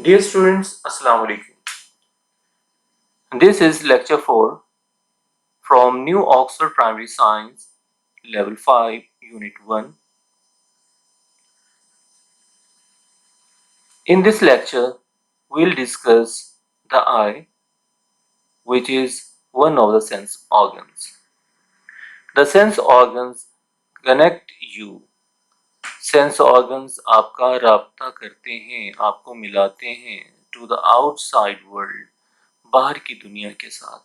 Dear students, Assalamu alaikum. This is lecture 4 from New Oxford Primary Science, Level 5, Unit 1. In this lecture, we'll discuss the eye, which is one of the sense organs. The sense organs connect you. Sense organs आपका राब्ता करते हैं, आपको मिलाते हैं to the outside world, बाहर की दुनिया के साथ।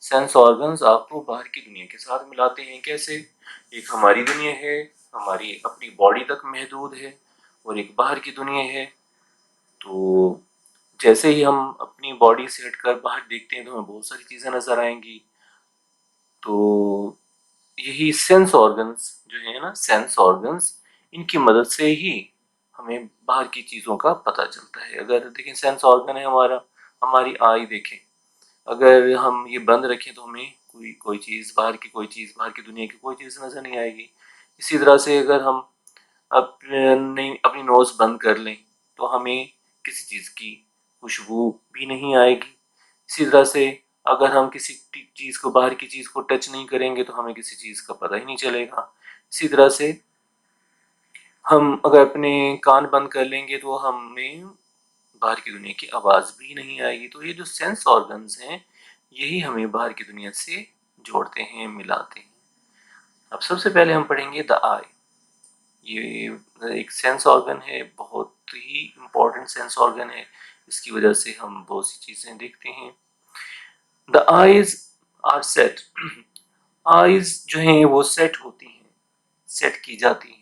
सेंस ऑर्गन्स आपको बाहर की दुनिया के साथ मिलाते हैं। कैसे? एक हमारी दुनिया है, हमारी अपनी बॉडी तक महदूद है, और एक बाहर की दुनिया है। तो जैसे ही हम अपनी बॉडी से हटकर बाहर देखते हैं तो हमें बहुत सारी चीज़ें नज़र आएंगी। तो यही सेंस ऑर्गन्स जो है ना, सेंस ऑर्गन्स, इनकी मदद से ही हमें बाहर की चीज़ों का पता चलता है। अगर देखें, सेंस ऑर्गन है हमारा, हमारी आई देखें, अगर हम ये बंद रखें तो हमें कोई चीज़, बाहर की कोई चीज़, बाहर की दुनिया की कोई चीज़ नज़र नहीं आएगी। इसी तरह से अगर हम अपनी नोज़ बंद कर लें तो हमें किसी चीज़ की खुशबू भी नहीं आएगी। इसी तरह से अगर हम किसी चीज़ को, बाहर की चीज़ को टच नहीं करेंगे तो हमें किसी चीज़ का पता ही नहीं चलेगा। इसी तरह से हम अगर अपने कान बंद कर लेंगे तो हमें बाहर की दुनिया की आवाज़ भी नहीं आएगी। तो ये जो सेंस ऑर्गन्स हैं, यही हमें बाहर की दुनिया से जोड़ते हैं, मिलाते हैं। अब सबसे पहले हम पढ़ेंगे द आई। ये एक सेंस ऑर्गन है, बहुत ही इम्पोर्टेंट सेंस ऑर्गन है। इसकी वजह से हम बहुत सी चीज़ें देखते हैं। The eyes are set. Eyes जो हैं वो सेट होती हैं, सेट की जाती हैं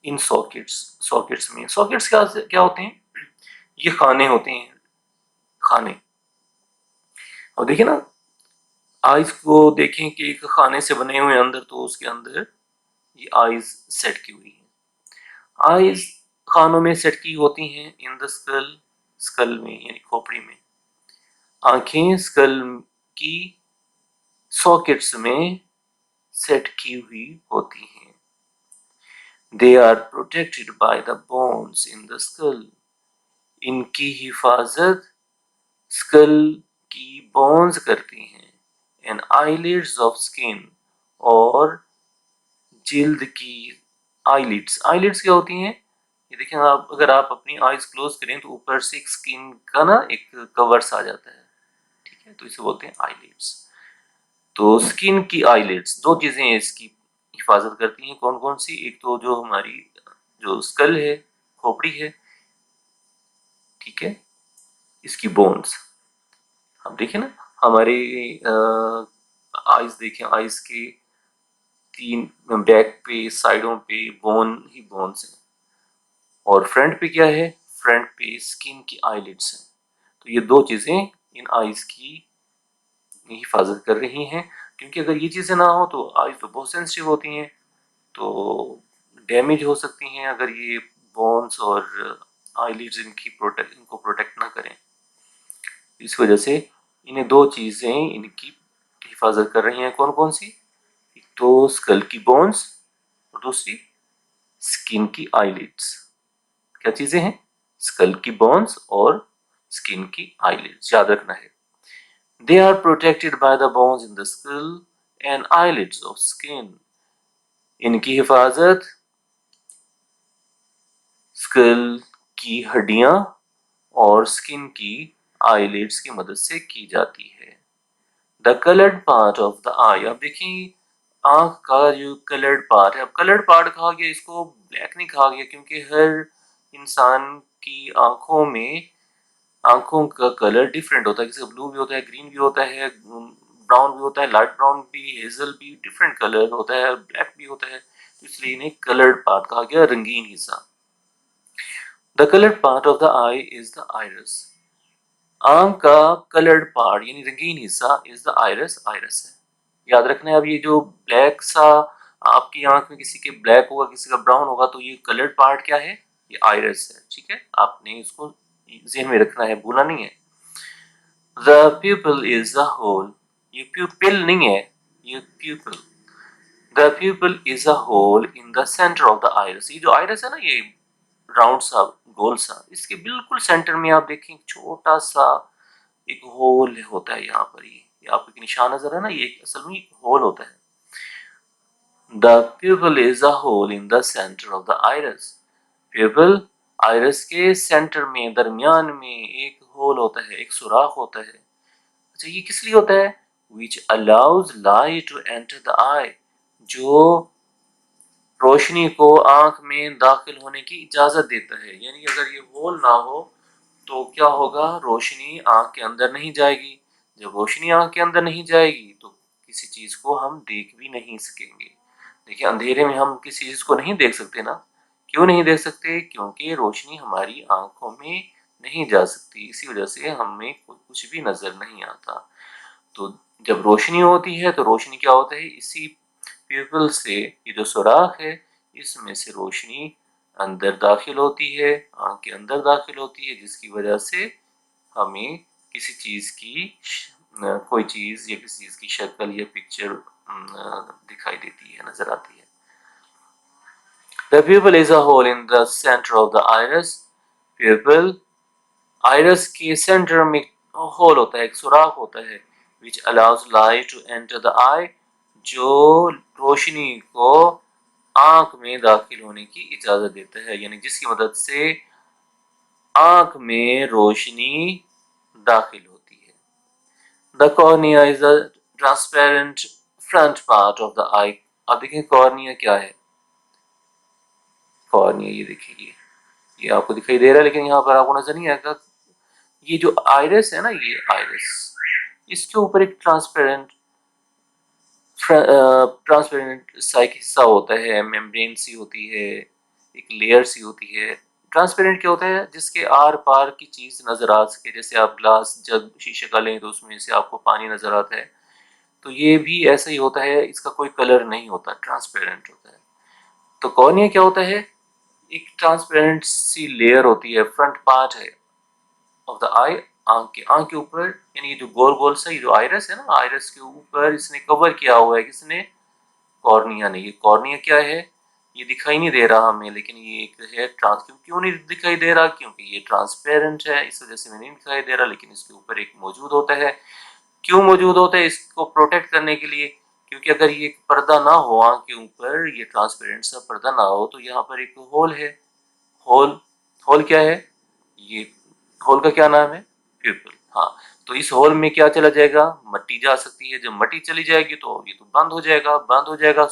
इन सॉकेट्स में। सॉकेट्स क्या होते हैं? ये खाने होते हैं, खाने। और देखिए ना, आइज को देखें कि एक खाने से बने हुए अंदर, तो उसके अंदर ये आइज सेट की हुई है। आइज खानों में सेट की होती हैं इन द स्कल, स्कल में यानी खोपड़ी में। आंखें स्कल की सॉकेट्स में सेट की हुई होती हैं। They are protected by the bones in the skull. इनकी हिफाजत स्कल की बोन्स करती हैं। एंड आईलिड्स ऑफ स्किन, और जिल्द की आईलिड्स। आईलिड्स क्या होती हैं? ये देखें आप, अगर आप अपनी आईज क्लोज करें तो ऊपर से एक स्किन का ना एक कवर्स आ जाता है, ठीक है, तो इसे बोलते हैं आईलिड्स। तो स्किन की आईलिड्स, दो चीजें इसकी हिफाजत करती हैं। कौन कौन सी? एक तो जो हमारी जो स्कल है, खोपड़ी है, ठीक है, इसकी बोन्स। अब देखिए ना, हमारे आईज देखें, आईज के तीन, बैक पे, साइडों पे बोन ही बोन्स हैं, और फ्रंट पे क्या है? फ्रंट पे स्किन की आईलिड्स हैं। तो ये दो चीजें इन आईज की हिफाजत कर रही हैं, क्योंकि अगर ये चीजें ना हो तो आईज तो बहुत सेंसिटिव होती हैं, तो डैमेज हो सकती हैं अगर ये बोन्स और आईलिड्स इनको प्रोटेक्ट ना करें। इस वजह से इन्हें दो चीजें इनकी हिफाजत कर रही हैं। कौन कौन सी? एक तो स्कल की बोन्स, और दूसरी स्किन की आईलिड्स। क्या चीजें हैं? स्कल की बोन्स और स्किन की आईलिड्स, याद रखना है। They are protected by the bones in the skull and eyelids of skin. इनकी हिफाजत स्कल की हड्डियां और स्किन की आईलिड्स की मदद से की जाती है। The coloured part of the eye. अब देखिए, आंख का जो कलर्ड पार्ट है, अब कलर्ड पार्ट कहा गया, इसको ब्लैक नहीं कहा गया, क्योंकि हर इंसान की आंखों में, आंखों का कलर डिफरेंट होता है। किसी ब्लू भी होता है, ग्रीन भी होता है, ब्राउन भी होता है, लाइट ब्राउन भी, हेजल भी, डिफरेंट कलर होता है, ब्लैक भी होता है। तो इसलिए इन्हें कलर्ड पार्ट कहा गया, रंगीन हिस्सा। The coloured part of the I is the iris. आंख का कलर्ड पार्ट यानी रंगीन हिस्सा इज द आइरिस, आइरिस है। याद रखना है। अब ये जो ब्लैक सा, आपकी आंख में किसी के ब्लैक होगा, किसी का ब्राउन होगा, तो ये कलर्ड पार्ट क्या है? ये आइरिस है, ठीक है। आपने इसको ज़हन में रखना है, भूलना नहीं है। The pupil is a hole. ये pupil नहीं है, ये pupil. The pupil is a hole in the center of the iris. ये जो iris है ना, ये राउंड सा گول سا، اس کے بالکل سینٹر میں آپ دیکھیں چھوٹا سا ایک ہول ہوتا ہے یہاں پر، یہ آپ کو ایک نشان نظر ہے نا، یہ اصل میں ایک ہول ہوتا ہے. The pupil is a hole in the center of the iris. Pupil iris کے سینٹر میں، درمیان میں ایک ہول ہوتا ہے، ایک سوراخ ہوتا ہے. اچھا یہ کس لیے ہوتا ہے؟ which allows light to enter the eye، جو روشنی کو آنکھ میں داخل ہونے کی اجازت دیتا ہے. یعنی اگر یہ ہول نہ ہو تو کیا ہوگا، روشنی آنکھ کے اندر نہیں جائے گی. جب روشنی آنکھ کے اندر نہیں جائے گی تو کسی چیز کو ہم دیکھ بھی نہیں سکیں گے. دیکھیں اندھیرے میں ہم کسی چیز کو نہیں دیکھ سکتے نا. کیوں نہیں دیکھ سکتے؟ کیونکہ روشنی ہماری آنکھوں میں نہیں جا سکتی، اسی وجہ سے ہمیں کچھ بھی نظر نہیں آتا. تو جب روشنی ہوتی ہے تو روشنی کیا ہوتا ہے، اسی پیپل سے، یہ جو سوراخ ہے اس میں سے روشنی اندر داخل ہوتی ہے، آنکھ کے اندر داخل ہوتی ہے، جس کی وجہ سے ہمیں کسی چیز کی کوئی چیز یا کسی چیز کی شکل یا پکچر دکھائی دیتی ہے، نظر آتی ہے. The pupil is a hole in the center of the iris. Pupil iris کے سینٹر میں ہول ہوتا ہے، ایک سوراخ ہوتا ہے. which allows light to enter the eye، جو روشنی کو آنکھ میں داخل ہونے کی اجازت دیتا ہے، یعنی جس کی مدد سے آنکھ میں روشنی داخل ہوتی ہے. The cornea is a transparent front part of the eye. اب دیکھیں کارنیا کیا ہے. کارنیا یہ دیکھیں، یہ آپ کو دکھائی دے رہا ہے لیکن یہاں پر آپ کو نظر نہیں آئے گا. یہ جو آئرس ہے نا، یہ آئرس، اس کے اوپر ایک ٹرانسپیرنٹ سا ایک حصہ ہوتا ہے، میمبرین سی ہوتی ہے، ایک لیئر سی ہوتی ہے. ٹرانسپیرنٹ کیا ہوتا ہے؟ جس کے آر پار کی چیز نظر آ سکے. جیسے آپ گلاس جگ شیشے کا لیں تو اس میں سے آپ کو پانی نظر آتا ہے، تو یہ بھی ایسا ہی ہوتا ہے، اس کا کوئی کلر نہیں ہوتا، ٹرانسپیرنٹ ہوتا ہے. تو کارنیا کیا ہوتا ہے؟ ایک ٹرانسپیرنٹ سی لیئر ہوتی ہے، فرنٹ پارٹ ہے آف دا آئی، آنکھ کے اوپر. یعنی یہ جو گول گول سا، یہ جو آئرس ہے نا، آئرس کے اوپر اس نے کور کیا ہوا ہے کس نے؟ کارنیا نے. یہ کارنیا کیا ہے؟ یہ دکھائی نہیں دے رہا ہمیں، لیکن یہ ایک ہے کیوں نہیں دکھائی دے رہا؟ کیونکہ یہ ٹرانسپیرنٹ ہے، اس وجہ سے میں نہیں دکھائی دے رہا، لیکن اس کے اوپر ایک موجود ہوتا ہے. کیوں موجود ہوتا ہے؟ اس کو پروٹیکٹ کرنے کے لیے. کیونکہ اگر یہ پردہ نہ ہو آنکھ کے اوپر، یہ ٹرانسپیرنٹ سا پردہ نہ ہو، تو یہاں پر ایک ہول ہے. ہول کیا ہے؟ یہ ہول کا کیا نام ہے؟ پیپل. ہاں، تو اس ہول میں کیا چلا جائے گا؟ مٹی جا سکتی ہے. جب مٹی چلی جائے گی تو یہ تو بند ہو جائے گا.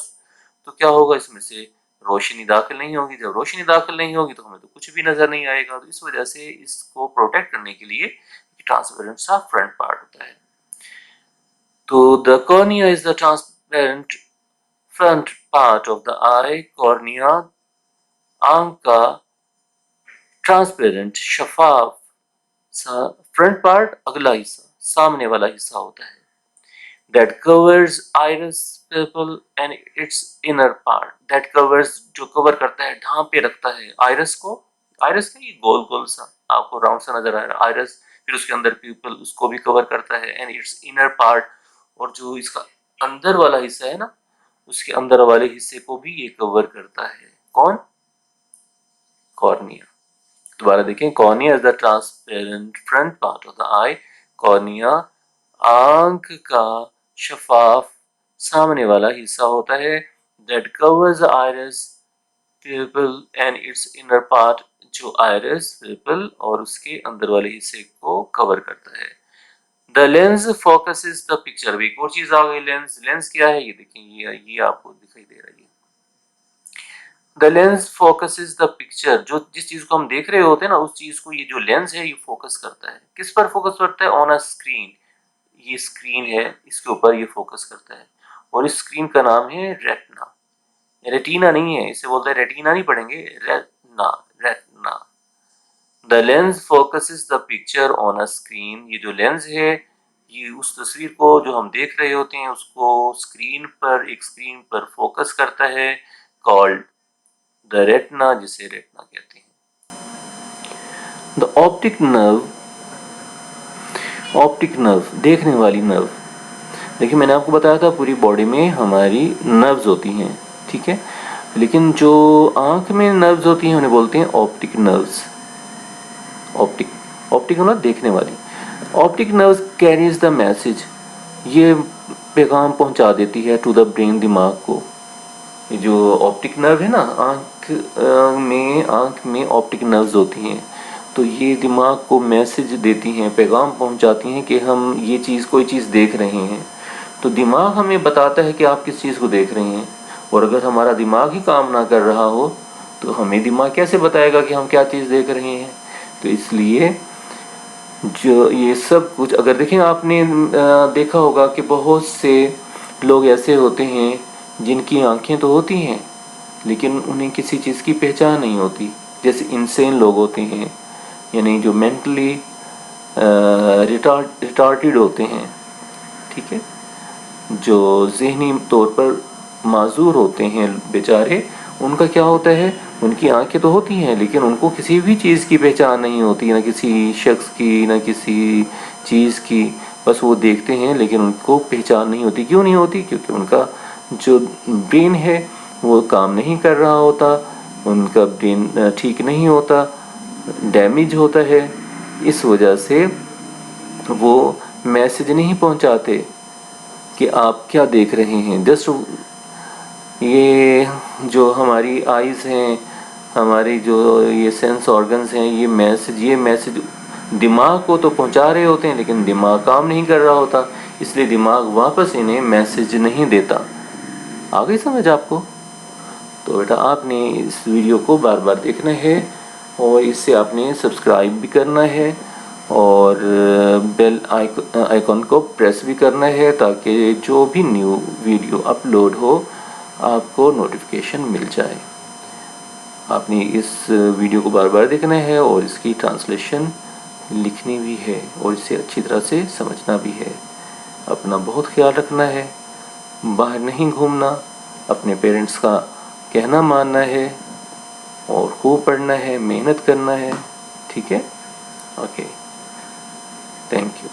تو کیا ہوگا؟ اس میں سے روشنی داخل نہیں ہوگی. جب روشنی داخل نہیں ہوگی تو ہمیں تو کچھ بھی نظر نہیں آئے گا. تو اس وجہ سے اس کو پروٹیکٹ کرنے کے لیے ٹرانسپیرنٹ سا فرنٹ پارٹ ہوتا ہے. تو the cornea is the transparent front part of the eye. cornea آنکھ کا ٹرانسپیرنٹ شفاف فرنٹ پارٹ، اگلا حصہ، سامنے والا حصہ ہوتا ہے. that covers iris pupil and its inner part. that covers جو کور کرتا ہے، ڈھانپے رکھتا ہے آئرس کو. آئرس کا یہ گول گول سا آپ کو راؤنڈ سا نظر آ رہا ہے آئرس. پھر اس کے اندر پیپل، اس کو بھی کور کرتا ہے. and its inner part، اور جو اس کا اندر والا حصہ ہے نا، اس کے اندر والے حصے کو بھی یہ کور کرتا ہے. کون؟ کارنیا. دوبارہ دیکھیں، cornea is the transparent front part of the I. Cornea آنکھ کا شفاف سامنے والا حصہ ہوتا ہے. that covers the iris pupil and its inner part، جو آئرس پیپل اور اس کے اندر والے حصے کو کور کرتا ہے. the lens focuses the picture. ایک اور چیز آ گئی، لینس کیا ہے؟ یہ دیکھیں، یہ آپ کو دکھائی دے رہی ہے. the lens focuses the picture. جس چیز کو ہم دیکھ رہے ہوتے ہیں نا، اس چیز کو یہ جو لینس ہے یہ فوکس کرتا ہے. کس پر فوکس کرتا ہے؟ on a screen. یہ اسکرین ہے، اس کے اوپر یہ فوکس کرتا ہے. اور اس اسکرین کا نام ہے ریٹنا. ریٹینا نہیں ہے، اسے بولتے ہیں ریٹینا نہیں پڑھیں گے، retina. the lens focuses the picture on a screen. یہ جو لینس ہے یہ اس تصویر کو جو ہم دیکھ رہے ہوتے ہیں اس کو ایک اسکرین پر فوکس کرتا ہے، called the retina، جسے ریٹنا کہتے ہیں. the optic nerve، دیکھنے والی نرو. دیکھیں میں نے آپ کو بتایا تھا پوری باڈی میں ہماری نروز ہوتی ہیں، ٹھیک ہے، لیکن جو آنکھ میں نروز ہوتی ہیں انہیں بولتے ہیں آپٹک نروز. ऑप्टिक ना देखने वाली। Optic nerve carries the message, ये पैगाम पहुंचा देती है टू द ब्रेन, दिमाग को। जो ऑप्टिक नर्व है ना, आँख में ऑप्टिक नर्व्स होती हैं, तो ये दिमाग को मैसेज देती हैं, पैगाम पहुंचाती हैं कि हम ये चीज़, कोई चीज़ देख रहे हैं। तो दिमाग हमें बताता है कि आप किस चीज़ को देख रहे हैं, और अगर हमारा दिमाग ही काम ना कर रहा हो तो हमें दिमाग कैसे बताएगा कि हम क्या चीज़ देख रहे हैं। तो इसलिए जो ये सब कुछ, अगर देखें आपने देखा होगा कि बहुत से लोग ऐसे होते हैं जिनकी आंखें तो होती हैं लेकिन उन्हें किसी चीज़ की पहचान नहीं होती। जैसे इनसेन लोग होते हैं, यानी जो मेंटली रिटार्टेड होते हैं, ठीक है, जो ज़हनी तौर पर माजूर होते हैं बेचारे, उनका क्या होता है, उनकी आंखें तो होती हैं लेकिन उनको किसी भी चीज़ की पहचान नहीं होती, ना किसी शख्स की, ना किसी चीज़ की। बस वो देखते हैं लेकिन उनको पहचान नहीं होती। क्यों नहीं होती? क्योंकि उनका जो ब्रेन है वो काम नहीं कर रहा होता, उनका ब्रेन ठीक नहीं होता, डैमेज होता है। इस वजह से वो मैसेज नहीं पहुंचाते कि आप क्या देख रहे हैं। जस्ट ये जो हमारी आइज़ हैं, हमारी जो ये सेंस ऑर्गन्स हैं, ये मैसेज दिमाग को तो पहुंचा रहे होते हैं लेकिन दिमाग काम नहीं कर रहा होता, इसलिए दिमाग वापस इन्हें मैसेज नहीं देता। आ गई समझ आपको? तो बेटा आपने इस वीडियो को बार बार देखना है और इससे आपने सब्सक्राइब भी करना है और बेल आइकॉन को प्रेस भी करना है ताकि जो भी न्यू वीडियो अपलोड हो आपको नोटिफिकेशन मिल जाए। आपने इस वीडियो को बार बार देखना है और इसकी ट्रांसलेशन लिखनी भी है और इसे अच्छी तरह से समझना भी है। अपना बहुत ख्याल रखना है, बाहर नहीं घूमना, अपने पेरेंट्स का कहना मानना है और खूब पढ़ना है, मेहनत करना है। ठीक है? Okay, thank you.